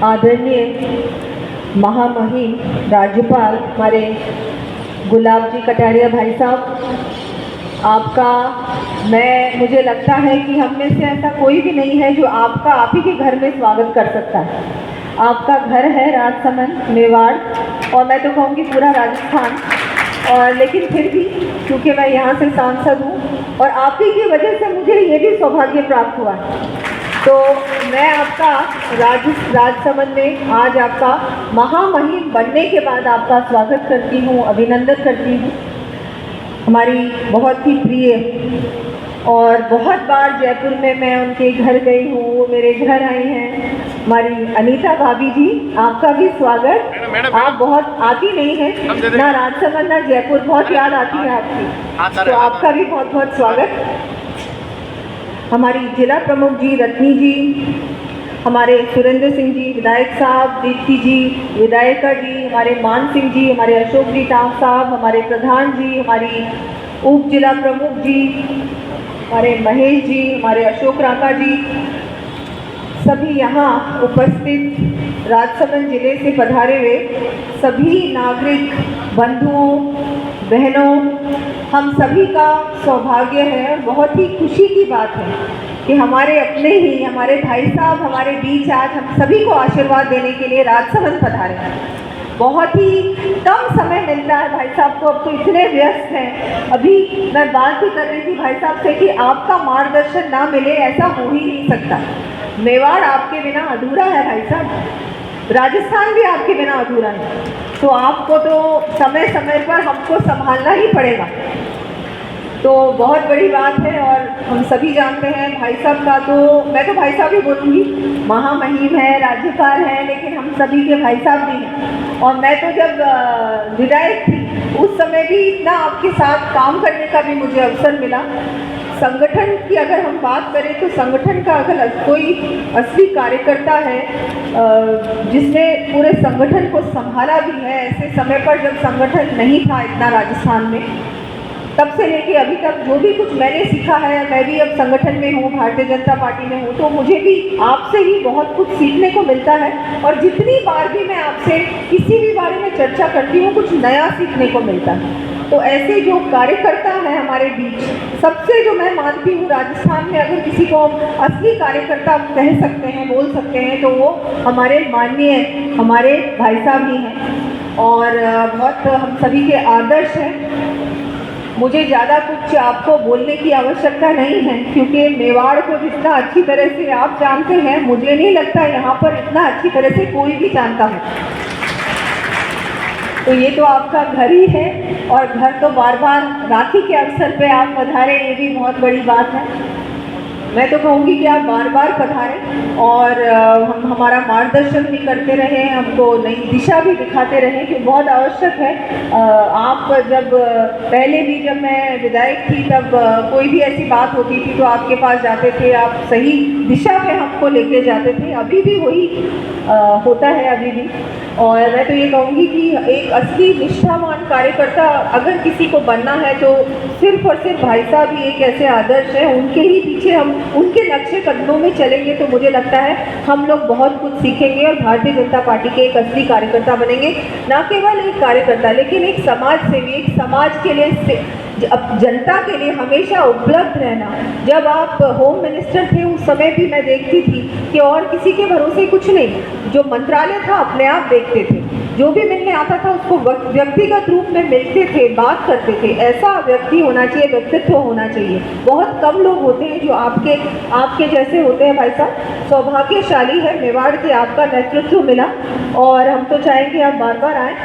आदरणीय महामहिम राज्यपाल हमारे गुलाब जी कटारिया भाई साहब, आपका मुझे लगता है कि हम में से ऐसा कोई भी नहीं है जो आपका आप ही के घर में स्वागत कर सकता है। आपका घर है राजसमंद मेवाड़, और मैं तो कहूँगी पूरा राजस्थान, और लेकिन फिर भी क्योंकि मैं यहाँ से सांसद हूँ और आप ही की वजह से मुझे ये भी सौभाग्य प्राप्त हुआ है, तो मैं आपका राजसमंद में आज आपका महामहिम बनने के बाद आपका स्वागत करती हूँ, अभिनंदन करती हूँ। हमारी बहुत ही प्रिय और बहुत बार जयपुर में मैं उनके घर गई हूँ, वो मेरे घर आई हैं, हमारी अनीता भाभी जी, आपका भी स्वागत। आप बहुत आती नहीं हैं ना राजसमंद ना जयपुर, बहुत याद आती है आपकी, तो आपका भी बहुत बहुत स्वागत। हमारी जिला प्रमुख जी रत्नी जी, हमारे सुरेंद्र सिंह जी विधायक साहब, दीप्ति जी विधायिका जी, हमारे मान सिंह जी, हमारे अशोक जी साहब, हमारे प्रधान जी, हमारी उप जिला प्रमुख जी, हमारे महेश जी, हमारे अशोक राका जी, सभी यहाँ उपस्थित राजसमंद जिले से पधारे हुए सभी नागरिक बंधुओं बहनों, हम सभी का सौभाग्य है और बहुत ही खुशी की बात है कि हमारे अपने ही हमारे भाई साहब हमारे बीच आज हम सभी को आशीर्वाद देने के लिए राजसमंद पधारे हैं। बहुत ही कम समय मिलता है भाई साहब को, अब तो इतने व्यस्त हैं। अभी मैं बात भी कर रही थी भाई साहब से कि आपका मार्गदर्शन ना मिले ऐसा हो ही नहीं सकता। मेवाड़ आपके बिना अधूरा है भाई साहब, राजस्थान भी आपके बिना अधूरा है, तो आपको तो समय समय पर हमको संभालना ही पड़ेगा। तो बहुत बड़ी बात है और हम सभी जानते हैं भाई साहब का, तो मैं तो भाई साहब ही बोलूँगी, महामहिम है, राज्यपाल है, लेकिन हम सभी के भाई साहब भी हैं। और मैं तो जब विधायक थी उस समय भी इतना आपके साथ काम करने का भी मुझे अवसर मिला। संगठन की अगर हम बात करें तो संगठन का अगर कोई असली कार्यकर्ता है जिसने पूरे संगठन को संभाला भी है, ऐसे समय पर जब संगठन नहीं था इतना राजस्थान में, तब से लेके अभी तक जो भी कुछ मैंने सीखा है, मैं भी अब संगठन में हूँ, भारतीय जनता पार्टी में हूँ, तो मुझे भी आपसे ही बहुत कुछ सीखने को मिलता है। और जितनी बार भी मैं आपसे किसी भी बारे में चर्चा करती हूँ कुछ नया सीखने को मिलता है। तो ऐसे जो कार्यकर्ता हैं हमारे बीच, सबसे जो मैं मानती हूँ राजस्थान में अगर किसी को हम असली कार्यकर्ता कह सकते हैं, बोल सकते हैं, तो वो हमारे माननीय हमारे भाई साहब ही हैं और बहुत हम सभी के आदर्श हैं। मुझे ज़्यादा कुछ आपको बोलने की आवश्यकता नहीं है क्योंकि मेवाड़ को जितना अच्छी तरह से आप जानते हैं, मुझे नहीं लगता यहाँ पर इतना अच्छी तरह से कोई भी जानता है। तो ये तो आपका घर ही है और घर तो बार बार राखी के अवसर पे आप पधारे, ये भी बहुत बड़ी बात है। मैं तो कहूँगी कि आप बार बार पधारें और हम हमारा मार्गदर्शन भी करते रहें, हमको नई दिशा भी दिखाते रहें कि बहुत आवश्यक है। आप जब पहले भी जब मैं विधायक थी तब कोई भी ऐसी बात होती थी तो आपके पास जाते थे, आप सही दिशा पे हमको लेके जाते थे, अभी भी वही होता है अभी भी। और मैं तो ये कहूँगी कि एक असली निष्ठावान कार्यकर्ता अगर किसी को बनना है तो सिर्फ और सिर्फ भाई साहब ही एक ऐसे आदर्श हैं, उनके ही पीछे हम उनके नक्शे कदमों में चलेंगे तो मुझे लगता है हम लोग बहुत कुछ सीखेंगे और भारतीय जनता पार्टी के एक असली कार्यकर्ता बनेंगे। ना केवल एक कार्यकर्ता लेकिन एक समाज सेवी, एक समाज के लिए जनता के लिए हमेशा उपलब्ध रहना। जब आप होम मिनिस्टर थे उस समय भी मैं देखती थी कि और किसी के भरोसे कुछ नहीं, जो मंत्रालय था अपने आप देखते थे, जो भी मिलने आता था उसको व्यक्तिगत रूप में मिलते थे, बात करते थे। ऐसा व्यक्ति होना चाहिए, व्यक्तित्व होना चाहिए। बहुत कम लोग होते हैं जो आपके जैसे होते हैं भाई साहब। सौभाग्यशाली है मेवाड़ के आपका नेतृत्व मिला और हम तो चाहेंगे आप बार बार आएँ।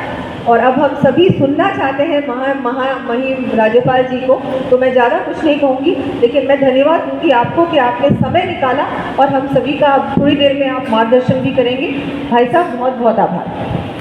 और अब हम सभी सुनना चाहते हैं महामहिम राज्यपाल जी को, तो मैं ज़्यादा कुछ नहीं कहूँगी, लेकिन मैं धन्यवाद दूँगी आपको कि आपने समय निकाला और हम सभी का थोड़ी देर में आप मार्गदर्शन भी करेंगे। भाई साहब बहुत बहुत आभार।